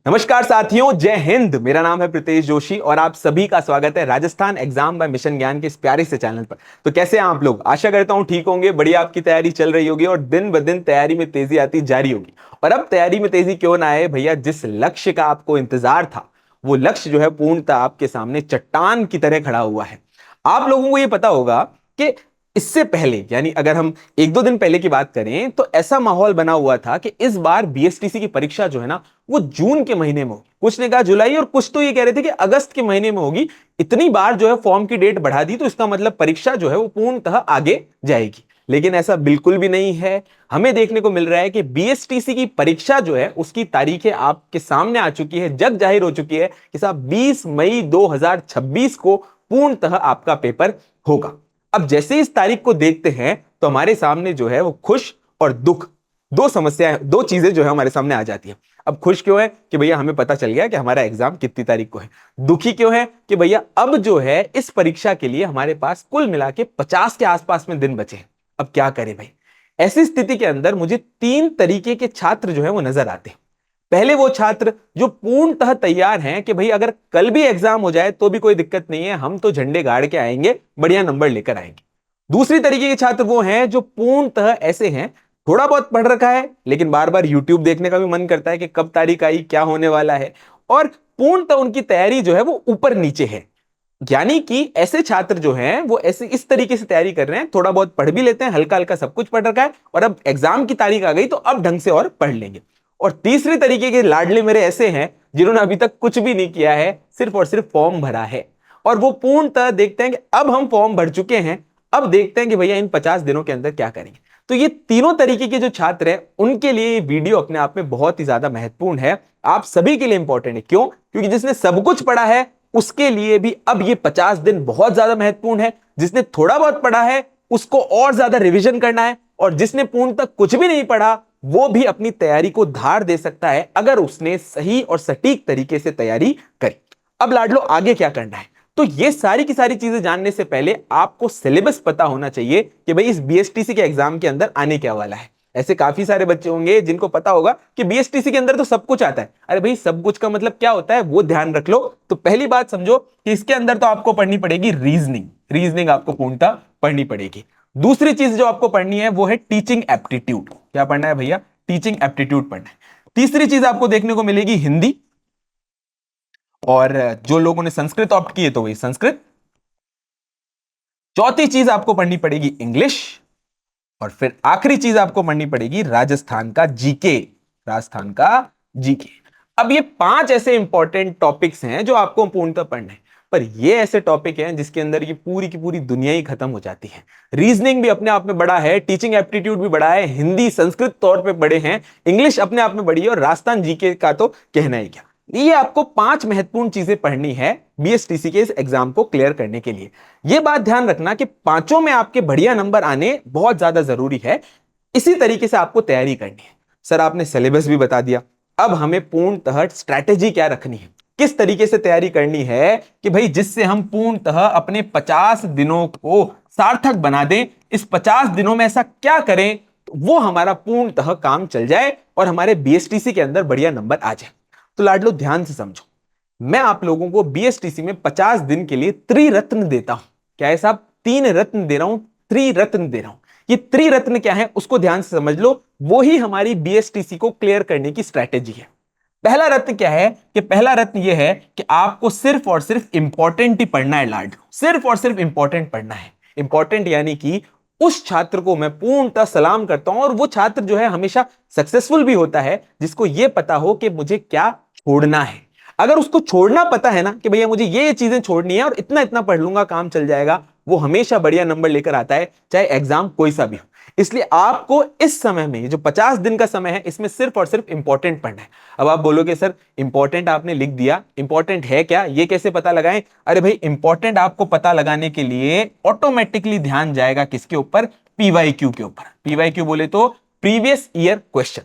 नमस्कार साथियों, जय हिंद। मेरा नाम है प्रीतेश जोशी और आप सभी का स्वागत है राजस्थान एग्जाम बाय मिशन ज्ञान के इस प्यारे से चैनल पर। तो कैसे हैं आप लोग? आशा करता हूं ठीक होंगे, बढ़िया आपकी तैयारी चल रही होगी और दिन ब दिन तैयारी में तेजी आती जारी होगी। और अब तैयारी में तेजी क्यों ना आए भैया, जिस लक्ष्य का आपको इंतजार था वो लक्ष्य जो है पूर्णतः आपके सामने चट्टान की तरह खड़ा हुआ है। आप लोगों को ये पता होगा कि इससे पहले, यानी अगर हम एक दो दिन पहले की बात करें, तो ऐसा माहौल बना हुआ था कि इस बार बीएसटीसी की परीक्षा जो है ना वो जून के महीने में होगी। कुछ ने कहा जुलाई और कुछ तो ये कह रहे थे कि अगस्त के महीने में होगी। इतनी बार जो है फॉर्म की डेट बढ़ा दी, तो इसका मतलब परीक्षा जो है वो पूर्णतः आगे जाएगी। लेकिन ऐसा बिल्कुल भी नहीं है। हमें देखने को मिल रहा है कि बीएसटीसी की परीक्षा जो है उसकी तारीखें आपके सामने आ चुकी है, जग जाहिर हो चुकी है कि साहब 20 मई 2026 को पूर्णतः आपका पेपर होगा। अब जैसे इस तारीख को देखते हैं तो हमारे सामने जो है वो खुश और दुख, दो समस्याएं, दो चीजें जो है हमारे सामने आ जाती है। अब खुश क्यों है कि भैया हमें पता चल गया कि हमारा एग्जाम कितनी तारीख को है। दुखी क्यों है कि भैया अब जो है इस परीक्षा के लिए हमारे पास कुल मिला के 50 के आसपास में दिन बचे हैं। अब क्या करें भाई? ऐसी स्थिति के अंदर मुझे तीन तरीके के छात्र जो है वो नजर आते हैं। पहले वो छात्र जो पूर्णतः तैयार हैं कि भाई अगर कल भी एग्जाम हो जाए तो भी कोई दिक्कत नहीं है, हम तो झंडे गाड़ के आएंगे, बढ़िया नंबर लेकर आएंगे। दूसरी तरीके के छात्र वो हैं जो पूर्णतः ऐसे हैं, थोड़ा बहुत पढ़ रखा है लेकिन बार बार यूट्यूब देखने का भी मन करता है कि कब तारीख आई, क्या होने वाला है, और पूर्णतः उनकी तैयारी जो है वो ऊपर नीचे है। यानी कि ऐसे छात्र जो हैं वो ऐसे इस तरीके से तैयारी कर रहे हैं, थोड़ा बहुत पढ़ भी लेते हैं, हल्का हल्का सब कुछ पढ़ रखा है और अब एग्जाम की तारीख आ गई तो अब ढंग से और पढ़ लेंगे। और तीसरे तरीके के लाडले मेरे ऐसे हैं जिन्होंने अभी तक कुछ भी नहीं किया है, सिर्फ और सिर्फ फॉर्म भरा है और वो पूर्णतः देखते हैं कि अब हम फॉर्म भर चुके हैं, अब देखते हैं कि भैया इन 50 दिनों के अंदर क्या करेंगे। तो ये तीनों तरीके के जो छात्र हैं उनके लिए ये वीडियो अपने आप में बहुत ही ज्यादा महत्वपूर्ण है, आप सभी के लिए इंपॉर्टेंट है। क्यों? क्योंकि जिसने सब कुछ पढ़ा है उसके लिए भी अब ये 50 दिन बहुत ज्यादा महत्वपूर्ण है। जिसने थोड़ा बहुत पढ़ा है उसको और ज्यादा रिवीजन करना है, और जिसने पूर्ण तक कुछ भी नहीं पढ़ा वो भी अपनी तैयारी को धार दे सकता है अगर उसने सही और सटीक तरीके से तैयारी करी। अब लाडलो आगे क्या करना है? तो ये सारी की सारी चीजें जानने से पहले आपको सिलेबस पता होना चाहिए कि भाई इस बीएसटीसी के एग्जाम के अंदर आने क्या वाला है। ऐसे काफी सारे बच्चे होंगे जिनको पता होगा कि बीएसटीसी के अंदर तो सब कुछ आता है। अरे भाई, सब कुछ का मतलब क्या होता है वो ध्यान रख लो। तो पहली बात समझो कि इसके अंदर तो आपको पढ़नी पड़ेगी रीजनिंग आपको पूर्णतः पढ़नी पड़ेगी। दूसरी चीज जो आपको पढ़नी है वो है टीचिंग एप्टीट्यूड। क्या पढ़ना है भैया? टीचिंग एप्टीट्यूड पढ़ना है। तीसरी चीज आपको देखने को मिलेगी हिंदी, और जो लोगों ने संस्कृत ऑप्ट किए तो वही संस्कृत। चौथी चीज आपको पढ़नी पड़ेगी इंग्लिश, और फिर आखिरी चीज आपको पढ़नी पड़ेगी राजस्थान का जीके। अब ये 5 ऐसे इंपॉर्टेंट टॉपिक्स हैं जो आपको पूर्णतः पढ़ना है, पर ये ऐसे टॉपिक हैं जिसके अंदर ये पूरी की पूरी दुनिया ही खत्म हो जाती है। रीजनिंग भी अपने आप में बड़ा है, टीचिंग एप्टीट्यूड भी बड़ा है, हिंदी संस्कृत तौर पे बड़े हैं, इंग्लिश अपने आप में बड़ी है, और राजस्थान जीके का तो कहना ही क्या। ये आपको 5 महत्वपूर्ण चीजें पढ़नी है बीएसटीसी के इस एग्जाम को क्लियर करने के लिए। यह बात ध्यान रखना कि पांचों में आपके बढ़िया नंबर आने बहुत ज्यादा जरूरी है। इसी तरीके से आपको तैयारी करनी है। सर आपने सिलेबस भी बता दिया, अब हमें पूर्णतः स्ट्रैटेजी क्या रखनी है, किस तरीके से तैयारी करनी है कि भाई जिससे हम पूर्णतः अपने 50 दिनों को सार्थक बना दें। इस 50 दिनों में ऐसा क्या करें तो वो हमारा पूर्णतः काम चल जाए और हमारे बीएसटीसी के अंदर बढ़िया नंबर आ जाए। तो लाडलो ध्यान से समझो, मैं आप लोगों को बीएसटीसी में 50 दिन के लिए त्रिरत्न देता हूं। क्या है साहब? 3 रत्न दे रहा हूं, त्रिरत्न दे रहा हूं। ये त्रिरत्न क्या है उसको ध्यान से समझ लो, वो ही हमारी बीएसटीसी को क्लियर करने की स्ट्रैटेजी है। पहला रत्न क्या है कि पहला रत्न यह है कि आपको सिर्फ और सिर्फ इंपॉर्टेंट ही पढ़ना है लाडलो, सिर्फ और सिर्फ इंपॉर्टेंट पढ़ना है। इंपॉर्टेंट यानी कि उस छात्र को मैं पूर्णतः सलाम करता हूं, और वो छात्र जो है हमेशा सक्सेसफुल भी होता है जिसको यह पता हो कि मुझे क्या छोड़ना है। अगर उसको छोड़ना पता है ना कि भैया मुझे ये चीजें छोड़नी है और इतना इतना पढ़ लूंगा काम चल जाएगा, वो हमेशा बढ़िया नंबर लेकर आता है, चाहे एग्जाम कोई सा भी हो। इसलिए आपको इस समय में, जो 50 दिन का समय है, इसमें सिर्फ और सिर्फ इंपॉर्टेंट पढ़ना है। अब आप बोलोगे सर इंपॉर्टेंट आपने लिख दिया, इंपॉर्टेंट है क्या, ये कैसे पता लगाएं? अरे भाई, इंपॉर्टेंट आपको पता लगाने के लिए ऑटोमेटिकली ध्यान जाएगा किसके ऊपर? पीवाईक्यू के ऊपर। पीवाईक्यू बोले तो प्रीवियस ईयर क्वेश्चन।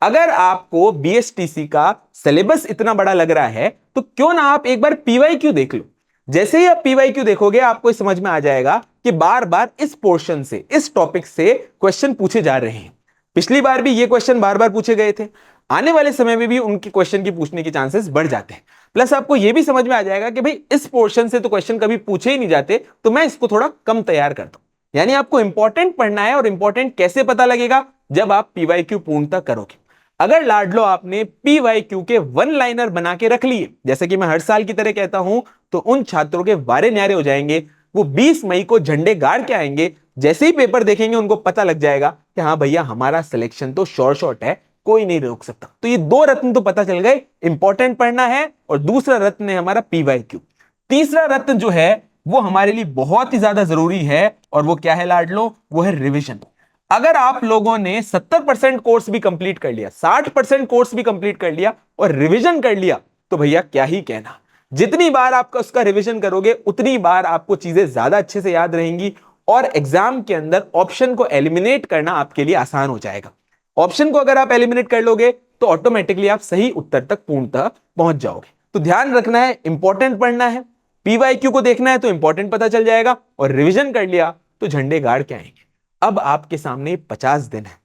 अगर आपको बीएसटीसी का सिलेबस इतना बड़ा लग रहा है तो क्यों ना आप एक बार पीवाईक्यू देख लो। जैसे ही आप पीवाईक्यू देखोगे आपको समझ में आ जाएगा कि बार बार इस पोर्शन से, इस टॉपिक से क्वेश्चन पूछे जा रहे हैं। पिछली बार भी ये क्वेश्चन बार बार पूछे गए थे, आने वाले समय में भी उनके क्वेश्चन की पूछने के चांसेस बढ़ जाते हैं। प्लस आपको यह भी समझ में आ जाएगा कि भाई इस पोर्शन से तो क्वेश्चन कभी पूछे ही नहीं जाते, तो मैं इसको थोड़ा कम तैयार करता हूं। यानी आपको इंपॉर्टेंट पढ़ना है, और इंपॉर्टेंट कैसे पता लगेगा, जब आप पीवाईक्यू पूर्णतः करोगे। अगर लाडलो आपने पीवाईक्यू के वन लाइनर बना के रख लिए, जैसे कि मैं हर साल की तरह कहता हूं, तो उन छात्रों के वारे न्यारे हो जाएंगे। वो 20 मई को झंडे गाड़ के आएंगे, जैसे ही पेपर देखेंगे उनको पता लग जाएगा कि हाँ भैया हमारा सिलेक्शन तो श्योर शॉट है, कोई नहीं रोक सकता। तो ये दो रत्न तो पता चल गए, इंपॉर्टेंट पढ़ना है, और दूसरा रत्न है हमारा पीवाईक्यू। तीसरा रत्न जो है वो हमारे लिए बहुत ही ज्यादा जरूरी है, और वो क्या है लाडलो, वो है रिविजन। अगर आप लोगों ने 70% कोर्स भी कंप्लीट कर लिया, 60% कोर्स भी कंप्लीट कर लिया और रिवीजन कर लिया, तो भैया क्या ही कहना। जितनी बार आपका उसका रिवीजन करोगे उतनी बार आपको चीजें ज्यादा अच्छे से याद रहेंगी, और एग्जाम के अंदर ऑप्शन को एलिमिनेट करना आपके लिए आसान हो जाएगा। ऑप्शन को अगर आप एलिमिनेट कर लोगे तो ऑटोमेटिकली आप सही उत्तर तक पूर्णतः पहुंच जाओगे। तो ध्यान रखना है, इंपॉर्टेंट पढ़ना है, पीवाईक्यू को देखना है तो इंपॉर्टेंट पता चल जाएगा, और रिवीजन कर लिया तो झंडे गाड़ के आएंगे। अब आपके सामने 50 दिन है,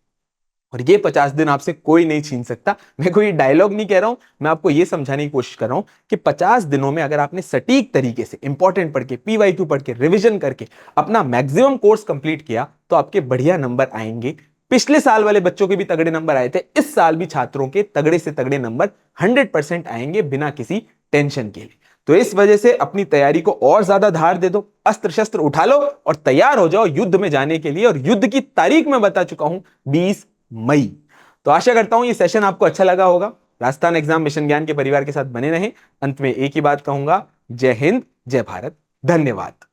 और ये 50 दिन आपसे कोई नहीं छीन सकता। मैं कोई डायलॉग नहीं कह रहा हूं, मैं आपको ये समझाने की कोशिश कर रहा हूं कि 50 दिनों में अगर आपने सटीक तरीके से इंपॉर्टेंट पढ़ के, पीवाईक्यू पढ़ के, रिवीजन करके अपना मैक्सिमम कोर्स कंप्लीट किया, तो आपके बढ़िया नंबर आएंगे। पिछले साल वाले बच्चों के भी तगड़े नंबर आए थे, इस साल भी छात्रों के तगड़े से तगड़े नंबर 100% आएंगे, बिना किसी टेंशन के लिए। तो इस वजह से अपनी तैयारी को और ज्यादा धार दे दो, अस्त्र शस्त्र उठा लो और तैयार हो जाओ युद्ध में जाने के लिए। और युद्ध की तारीख मैं बता चुका हूं, 20 मई। तो आशा करता हूं ये सेशन आपको अच्छा लगा होगा। राजस्थान एग्जाम मिशन ज्ञान के परिवार के साथ बने रहें। अंत में एक ही बात कहूंगा, जय हिंद, जय भारत, धन्यवाद।